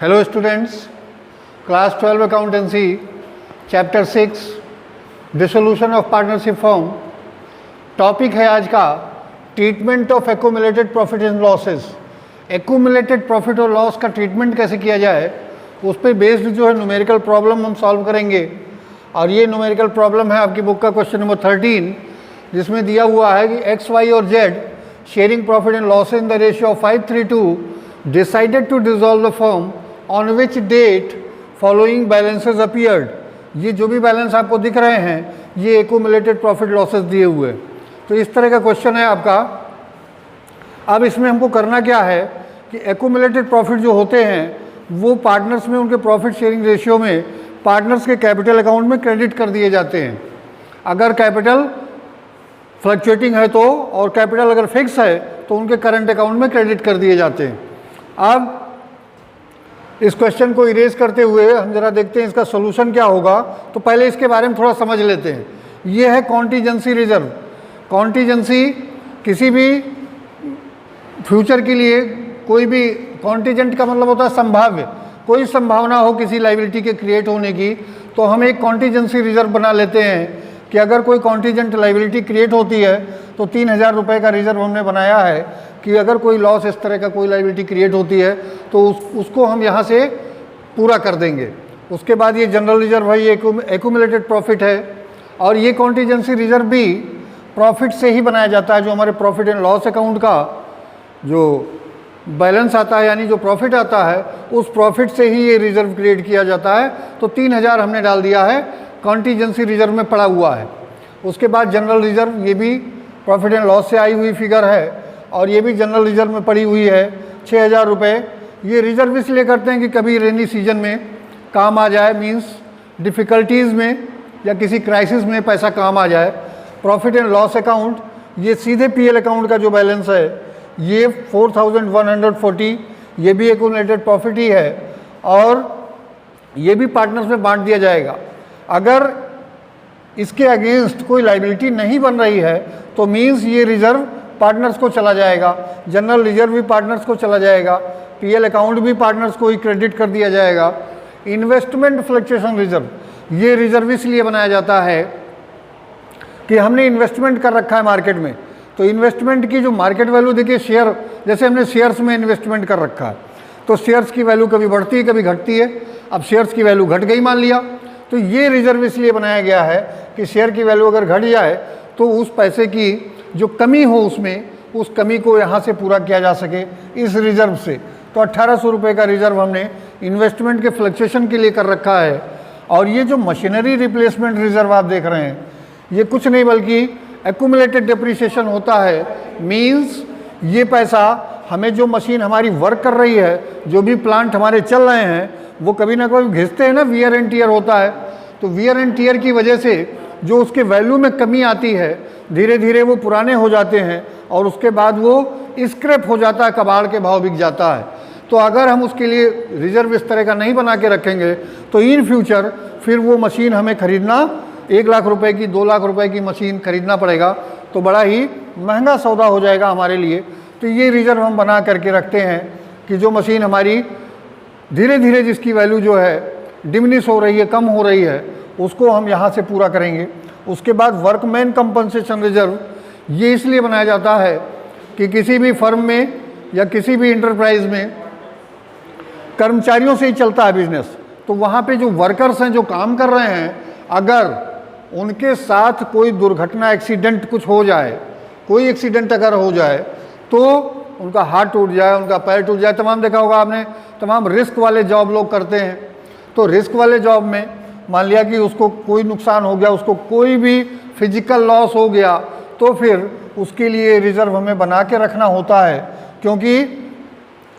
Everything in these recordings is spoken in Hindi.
Hello students, class 12 accountancy chapter 6 dissolution of partnership form. Topic है आज का treatment of accumulated profit and losses. Accumulated profit और लॉस का ट्रीटमेंट कैसे किया जाए, उस पर बेस्ड जो है न्यूमेरिकल प्रॉब्लम हम सॉल्व करेंगे। और ये न्यूमेरिकल प्रॉब्लम है आपकी बुक का क्वेश्चन नंबर 13, जिसमें दिया हुआ है कि एक्स वाई और Z sharing profit and loss in the ratio of 5:3 decided to dissolve the firm on which date following balances appeared. ये जो भी बैलेंस आपको दिख रहे हैं ये एक्यूमुलेटेड प्रॉफिट लॉसेस दिए हुए। तो इस तरह का क्वेश्चन है आपका। अब इसमें हमको करना क्या है कि एक्यूमुलेटेड प्रॉफिट जो होते हैं वो पार्टनर्स में उनके प्रॉफिट शेयरिंग रेशियो में पार्टनर्स के कैपिटल अकाउंट में क्रेडिट कर दिए जाते हैं। अगर कैपिटल फ्लक्चुएटिंग है तो, और कैपिटल अगर फिक्स है तो उनके करंट अकाउंट में क्रेडिट कर दिए जाते हैं। अब इस क्वेश्चन को इरेज करते हुए हम जरा देखते हैं इसका सोल्यूशन क्या होगा। तो पहले इसके बारे में थोड़ा समझ लेते हैं। ये है कॉन्टीजेंसी रिजर्व। कॉन्टीजेंसी किसी भी फ्यूचर के लिए, कोई भी कॉन्टीजेंट का मतलब होता है संभाव्य, कोई संभावना हो किसी लायबिलिटी के क्रिएट होने की, तो हम एक कॉन्टीजेंसी रिजर्व बना लेते हैं कि अगर कोई कॉन्टीजेंट लायबिलिटी क्रिएट होती है तो 3,000 रुपये का रिजर्व हमने बनाया है कि अगर कोई लॉस इस तरह का कोई लायबिलिटी क्रिएट होती है तो उसको हम यहाँ से पूरा कर देंगे। उसके बाद ये जनरल रिजर्व है, ये एक्यूमुलेटेड प्रॉफिट है। और ये कॉन्टीजेंसी रिजर्व भी प्रॉफिट से ही बनाया जाता है। जो हमारे प्रॉफिट एंड लॉस अकाउंट का जो बैलेंस आता है, यानी जो प्रॉफिट आता है, उस प्रॉफिट से ही ये रिजर्व क्रिएट किया जाता है। तो 3,000 हमने डाल दिया है, कॉन्टीजेंसी रिजर्व में पड़ा हुआ है। उसके बाद जनरल रिजर्व, ये भी प्रॉफिट एंड लॉस से आई हुई फिगर है और ये भी जनरल रिजर्व में पड़ी हुई है, 6,000 रुपये। ये रिजर्व इसलिए करते हैं कि कभी रेनी सीजन में काम आ जाए, मींस डिफ़िकल्टीज़ में या किसी क्राइसिस में पैसा काम आ जाए। प्रॉफिट एंड लॉस अकाउंट, ये सीधे पीएल अकाउंट का जो बैलेंस है ये 4,140, ये भी एक्यूमुलेटेड प्रॉफिट ही है और ये भी पार्टनर्स में बांट दिया जाएगा। अगर इसके अगेंस्ट कोई लायबिलिटी नहीं बन रही है तो मींस ये रिजर्व पार्टनर्स को चला जाएगा, जनरल रिजर्व भी पार्टनर्स को चला जाएगा, पीएल अकाउंट भी पार्टनर्स को ही क्रेडिट कर दिया जाएगा। इन्वेस्टमेंट फ्लक्चुएशन रिजर्व, ये रिजर्व इसलिए बनाया जाता है कि हमने इन्वेस्टमेंट कर रखा है मार्केट में, तो इन्वेस्टमेंट की जो मार्केट वैल्यू, देखिए शेयर, जैसे हमने शेयर्स में इन्वेस्टमेंट कर रखा है तो शेयर्स की वैल्यू कभी बढ़ती है कभी घटती है। अब शेयर्स की वैल्यू घट गई मान लिया, तो ये रिजर्व इसलिए बनाया गया है कि शेयर की वैल्यू अगर घट जाए तो उस पैसे की जो कमी हो उसमें, उस कमी को यहाँ से पूरा किया जा सके इस रिजर्व से। तो 1,800 रुपये का रिजर्व हमने इन्वेस्टमेंट के फ्लक्चुएशन के लिए कर रखा है। और ये जो मशीनरी रिप्लेसमेंट रिजर्व आप देख रहे हैं, ये कुछ नहीं बल्कि एक्यूमुलेटेड डेप्रिसिएशन होता है। मींस ये पैसा हमें, जो मशीन हमारी वर्क कर रही है, जो भी प्लांट हमारे चल रहे हैं, वो कभी ना कभी घिसते हैं ना, वियर एंड टियर होता है। तो वियर एंड टियर की वजह से जो उसके वैल्यू में कमी आती है, धीरे धीरे वो पुराने हो जाते हैं और उसके बाद वो स्क्रैप हो जाता है, कबाड़ के भाव बिक जाता है। तो अगर हम उसके लिए रिजर्व इस तरह का नहीं बना के रखेंगे तो इन फ्यूचर फिर वो मशीन हमें खरीदना, 1 लाख रुपए की, 2 लाख रुपए की मशीन खरीदना पड़ेगा, तो बड़ा ही महंगा सौदा हो जाएगा हमारे लिए। तो ये रिजर्व हम बना करके रखते हैं कि जो मशीन हमारी धीरे धीरे, जिसकी वैल्यू जो है डिमिनिश हो रही है, कम हो रही है, उसको हम यहाँ से पूरा करेंगे। उसके बाद वर्कमैन कंपनसेशन रिजर्व, ये इसलिए बनाया जाता है कि किसी भी फर्म में या किसी भी इंटरप्राइज में कर्मचारियों से ही चलता है बिजनेस। तो वहाँ पे जो वर्कर्स हैं, जो काम कर रहे हैं, अगर उनके साथ कोई दुर्घटना, एक्सीडेंट कुछ हो जाए, कोई एक्सीडेंट अगर हो जाए तो उनका हाथ टूट जाए, उनका पैर टूट जाए, तमाम देखा होगा आपने, तमाम रिस्क वाले जॉब लोग करते हैं। तो रिस्क वाले जॉब में मान लिया कि उसको कोई नुकसान हो गया, उसको कोई भी फिजिकल लॉस हो गया, तो फिर उसके लिए रिजर्व हमें बना के रखना होता है। क्योंकि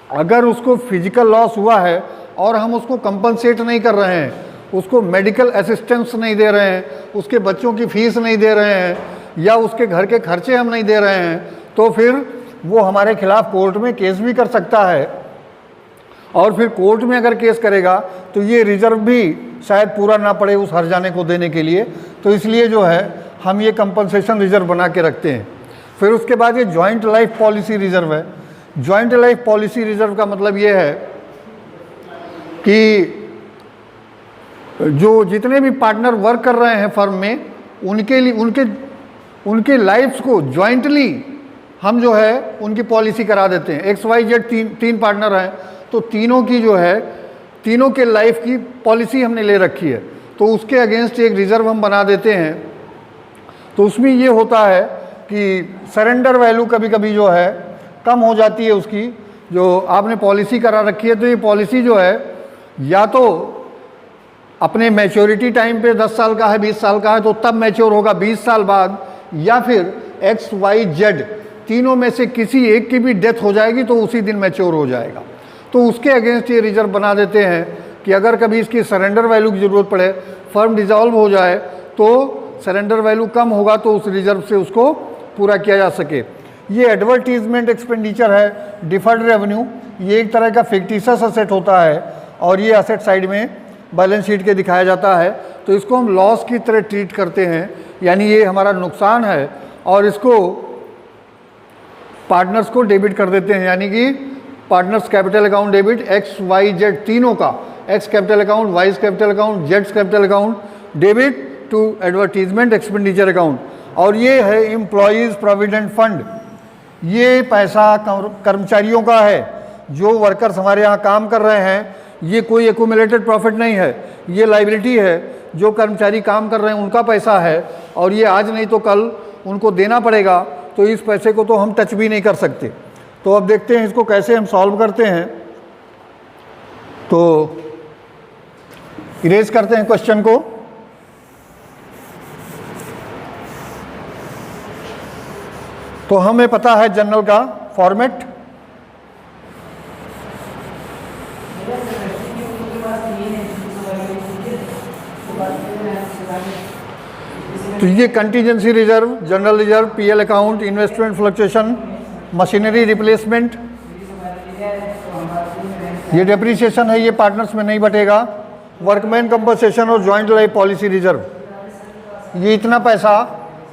अगर उसको फिजिकल लॉस हुआ है और हम उसको कंपनसेट नहीं कर रहे हैं, उसको मेडिकल असिस्टेंस नहीं दे रहे हैं, उसके बच्चों की फीस नहीं दे रहे हैं या उसके घर के खर्चे हम नहीं दे रहे हैं, तो फिर वो हमारे खिलाफ कोर्ट में केस भी कर सकता है। और फिर कोर्ट में अगर केस करेगा तो ये रिजर्व भी शायद पूरा ना पड़े उस हर्जाने को देने के लिए। तो इसलिए जो है हम ये कंपनसेशन रिजर्व बना के रखते हैं। फिर उसके बाद ये जॉइंट लाइफ पॉलिसी रिजर्व है। जॉइंट लाइफ पॉलिसी रिजर्व का मतलब ये है कि जो जितने भी पार्टनर वर्क कर रहे हैं फर्म में, उनके लिए उनके लाइफ्स को जॉइंटली हम जो है उनकी पॉलिसी करा देते हैं। XYZ तीन पार्टनर हैं, तो तीनों की जो है तीनों के लाइफ की पॉलिसी हमने ले रखी है, तो उसके अगेंस्ट एक रिजर्व हम बना देते हैं। तो उसमें ये होता है कि सरेंडर वैल्यू कभी कभी जो है कम हो जाती है उसकी, जो आपने पॉलिसी करा रखी है। तो ये पॉलिसी जो है या तो अपने मैच्योरिटी टाइम पे 10 साल का है, 20 साल का है, तो तब मैच्योर होगा 20 साल बाद, या फिर XYZ तीनों में से किसी एक की भी डेथ हो जाएगी तो उसी दिन मैच्योर हो जाएगा। तो उसके अगेंस्ट ये रिजर्व बना देते हैं कि अगर कभी इसकी सरेंडर वैल्यू की ज़रूरत पड़े, फर्म डिज़ोल्व हो जाए, तो सरेंडर वैल्यू कम होगा तो उस रिजर्व से उसको पूरा किया जा सके। ये एडवर्टीजमेंट एक्सपेंडिचर है, डिफर्ड रेवेन्यू, ये एक तरह का फिक्टिशियस असेट होता है और ये असेट साइड में बैलेंस शीट के दिखाया जाता है। तो इसको हम लॉस की तरह ट्रीट करते हैं, यानी ये हमारा नुकसान है और इसको पार्टनर्स को डेबिट कर देते हैं, यानी कि partners capital account debit XYZ तीनों का, X capital account, Y capital account, Z capital account debit to advertisement expenditure account. और ये है एम्प्लॉयज़ प्रोविडेंट फंड, ये पैसा कर्मचारियों का है, जो वर्कर्स हमारे यहाँ काम कर रहे हैं। ये कोई एक्यूमुलेटेड प्रॉफिट नहीं है, ये लाइबिलिटी है, जो कर्मचारी काम कर रहे हैं उनका पैसा है और ये आज नहीं तो कल उनको देना पड़ेगा, तो इस पैसे को तो हम टच भी नहीं कर सकते। तो अब देखते हैं इसको कैसे हम सॉल्व करते हैं। तो इरेज करते हैं क्वेश्चन को। तो हमें पता है जनरल का फॉर्मेट, तो ये contingency reserve, general reserve, PL account, investment fluctuation, machinery replacement, ये डेप्रीशिएशन है, ये पार्टनर्स में नहीं बटेगा, वर्कमैन कंपनसेशन और जॉइंट लाइफ पॉलिसी रिजर्व, ये इतना पैसा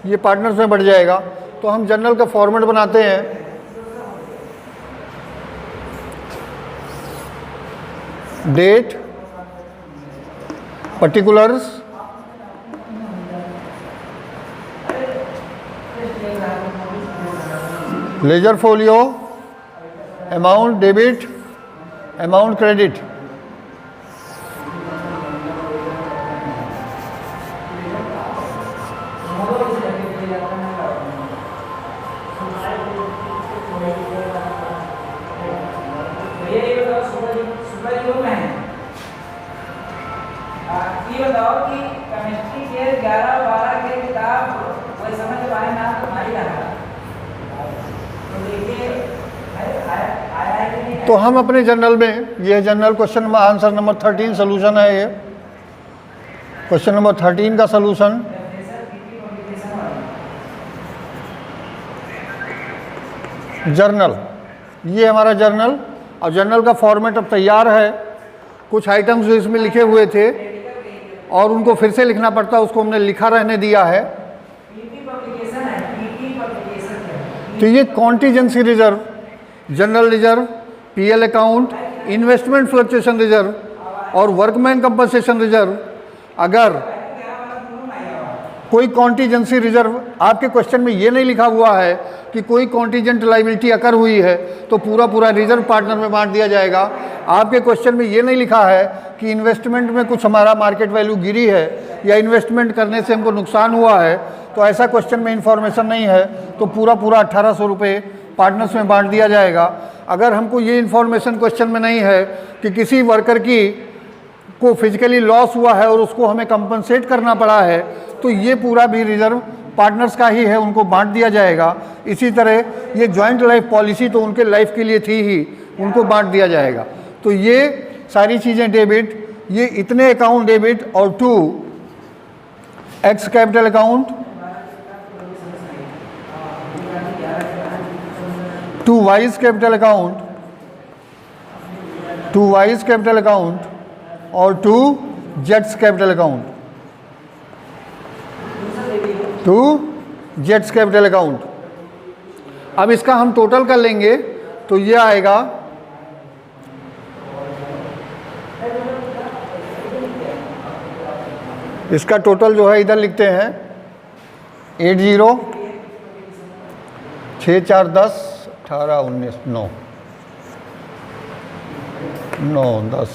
ये पार्टनर्स में बढ़ जाएगा। तो हम जनरल का फॉर्मेट बनाते हैं, date, particulars, ledger folio, amount debit, amount credit. ये बताओ कि केमिस्ट्री के 11-12 के किताब वही समझ पाए ना तो नहीं लगा, तो देखिए आया है कि नहीं। तो हम अपने जनरल में, ये जनरल क्वेश्चन में आंसर नंबर 13 सोल्यूशन है। ये क्वेश्चन नंबर 13 का सोल्यूशन, जर्नल, ये हमारा जर्नल। और जर्नल का फॉर्मेट अब तैयार है। कुछ आइटम्स जो इसमें लिखे हुए थे और उनको फिर से लिखना पड़ता, उसको हमने लिखा रहने दिया है। तो ये contingency reserve, general reserve, PL account, investment fluctuation reserve और वर्कमैन कंपनसेशन रिजर्व। अगर कोई कॉन्टीजेंसी रिजर्व, आपके क्वेश्चन में ये नहीं लिखा हुआ है कि कोई कॉन्टीजेंट लाइबिलिटी अकर हुई है तो पूरा पूरा रिजर्व पार्टनर में बांट दिया जाएगा। आपके क्वेश्चन में ये नहीं लिखा है कि इन्वेस्टमेंट में कुछ हमारा मार्केट वैल्यू गिरी है या इन्वेस्टमेंट करने से हमको नुकसान हुआ है, तो ऐसा क्वेश्चन में इन्फॉर्मेशन नहीं है, तो पूरा पूरा 1800 रुपये पार्टनर्स में बांट दिया जाएगा। अगर हमको ये इन्फॉर्मेशन क्वेश्चन में नहीं है कि किसी वर्कर को फिजिकली लॉस हुआ है और उसको हमें कंपनसेट करना पड़ा है, तो ये पूरा भी रिजर्व पार्टनर्स का ही है, उनको बांट दिया जाएगा। इसी तरह ये जॉइंट लाइफ पॉलिसी तो उनके लाइफ के लिए थी ही, उनको बांट दिया जाएगा। तो ये सारी चीज़ें डेबिट, ये इतने अकाउंट डेबिट और to X capital account, to Y's capital account, to Y's capital account और टू जेट्स कैपिटल अकाउंट, टू जेट्स कैपिटल अकाउंट। अब इसका हम टोटल कर लेंगे तो ये आएगा इसका टोटल जो है इधर लिखते हैं 80 6 4 10 18 19 9 9 10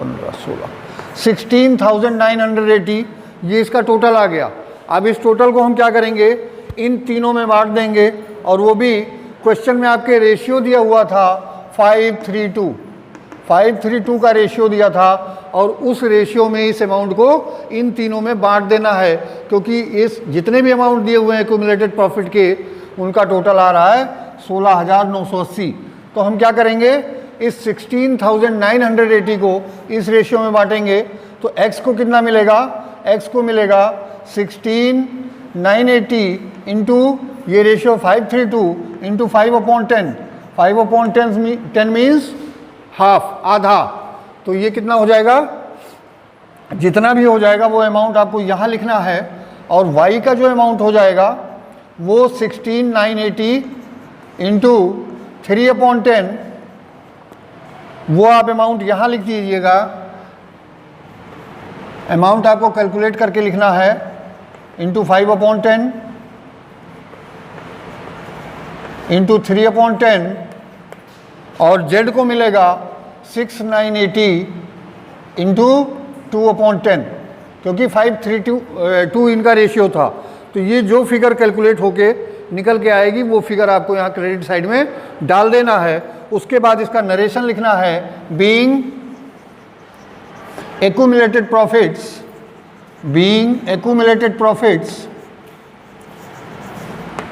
15 16 16,980 ये इसका टोटल आ गया। अब इस टोटल को हम क्या करेंगे, इन तीनों में बांट देंगे, और वो भी क्वेश्चन में आपके रेशियो दिया हुआ था 532 का रेशियो दिया था, और उस रेशियो में इस अमाउंट को इन तीनों में बांट देना है, क्योंकि इस जितने भी अमाउंट दिए हुए हैं एक्यूमुलेटेड प्रॉफिट के, उनका टोटल आ रहा है 16,980। तो हम क्या करेंगे, इस 16,980 को इस रेशियो में बांटेंगे, तो x को कितना मिलेगा, x को मिलेगा 16,980 इंटू ये रेशियो 532 इंटू 5/10, 5/10 मीन्स हाफ, आधा। तो ये कितना हो जाएगा, जितना भी हो जाएगा वो अमाउंट आपको यहाँ लिखना है, और y का जो अमाउंट हो जाएगा वो 16,980 इंटू 3/10, वो आप अमाउंट यहाँ लिख दीजिएगा। अमाउंट आपको कैलकुलेट करके लिखना है इंटू 5/10 इंटू 3/10, और z को मिलेगा 6,980 इंटू 2/10, क्योंकि 532 इनका रेशियो था। तो ये जो फिगर कैलकुलेट होके निकल के आएगी वो फिगर आपको यहाँ क्रेडिट साइड में डाल देना है। उसके बाद इसका नरेशन लिखना है, being accumulated profits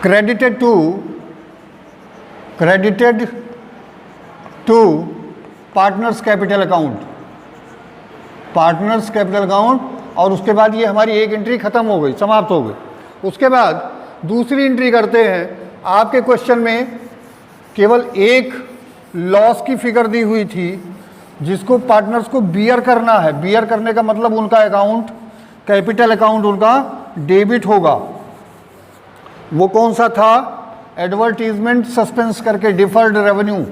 credited to partners capital account, और उसके बाद ये हमारी एक एंट्री खत्म हो गई, समाप्त हो गई। उसके बाद दूसरी एंट्री करते हैं। आपके क्वेश्चन में केवल एक लॉस की फिगर दी हुई थी जिसको पार्टनर्स को बियर करना है। बियर करने का मतलब उनका अकाउंट, कैपिटल अकाउंट उनका डेबिट होगा। वो कौन सा था, एडवर्टीजमेंट सस्पेंस करके डिफर्ड रेवेन्यू,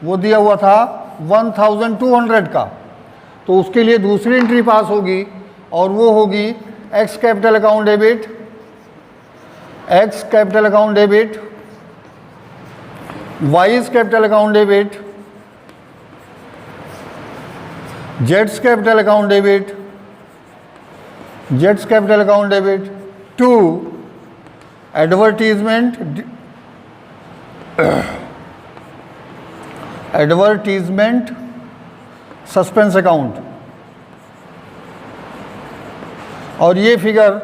वो दिया हुआ था 1,200 का। तो उसके लिए दूसरी एंट्री पास होगी, और वो होगी X capital account debit, Y's capital account debit, जेड्स capital account debit to advertisement suspense account. और ये फिगर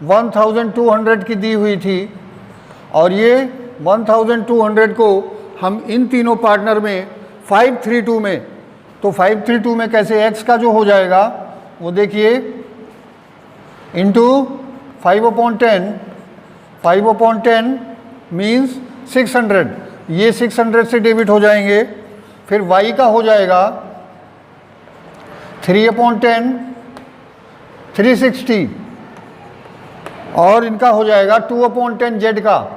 1,200 की दी हुई थी, और ये 1,200 को हम इन तीनों पार्टनर में 532 में, तो 532 में कैसे x का जो हो जाएगा वो देखिए, इंटू 5/10 मीन्स 600, ये 600 से डेबिट हो जाएंगे। फिर y का हो जाएगा 3/10 360, और इनका हो जाएगा 2/10 z का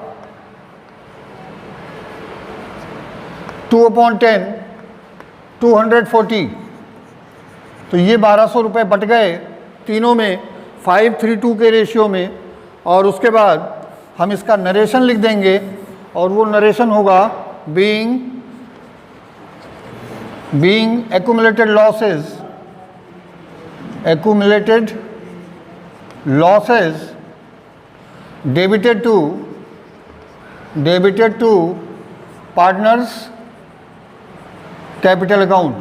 2/10 240। तो ये 1,200 रुपये बट गए तीनों में 532 के रेशियो में। और उसके बाद हम इसका नरेशन लिख देंगे, और वो नरेशन होगा being accumulated losses debited to partners capital account.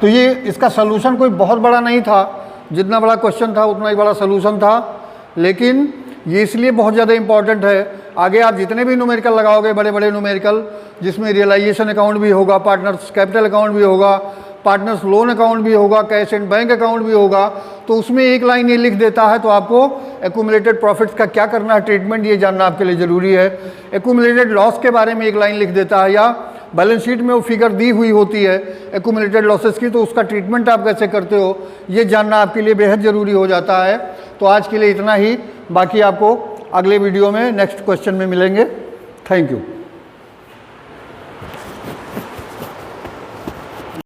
तो ये इसका सलूशन कोई बहुत बड़ा नहीं था, जितना बड़ा क्वेश्चन था उतना ही बड़ा सलूशन था, लेकिन ये इसलिए बहुत ज़्यादा इंपॉर्टेंट है। आगे आप जितने भी न्यूमेरिकल लगाओगे, बड़े बड़े न्यूमेरिकल, जिसमें रियलाइजेशन अकाउंट भी होगा, पार्टनर्स कैपिटल अकाउंट भी होगा, पार्टनर्स लोन अकाउंट भी होगा, कैश एंड बैंक अकाउंट भी होगा, तो उसमें एक लाइन ये लिख देता है। तो आपको एक्यूमुलेटेड प्रॉफिट्स का क्या करना है, ट्रीटमेंट, ये जानना आपके लिए ज़रूरी है। एक्यूमुलेटेड लॉस के बारे में एक लाइन लिख देता है, या बैलेंस शीट में वो फिगर दी हुई होती है एक्यूमुलेटेड लॉसेस की, तो उसका ट्रीटमेंट आप कैसे करते हो, ये जानना आपके लिए बेहद ज़रूरी हो जाता है। तो आज के लिए इतना ही, बाकी आपको अगले वीडियो में नेक्स्ट क्वेश्चन में मिलेंगे। Thank you.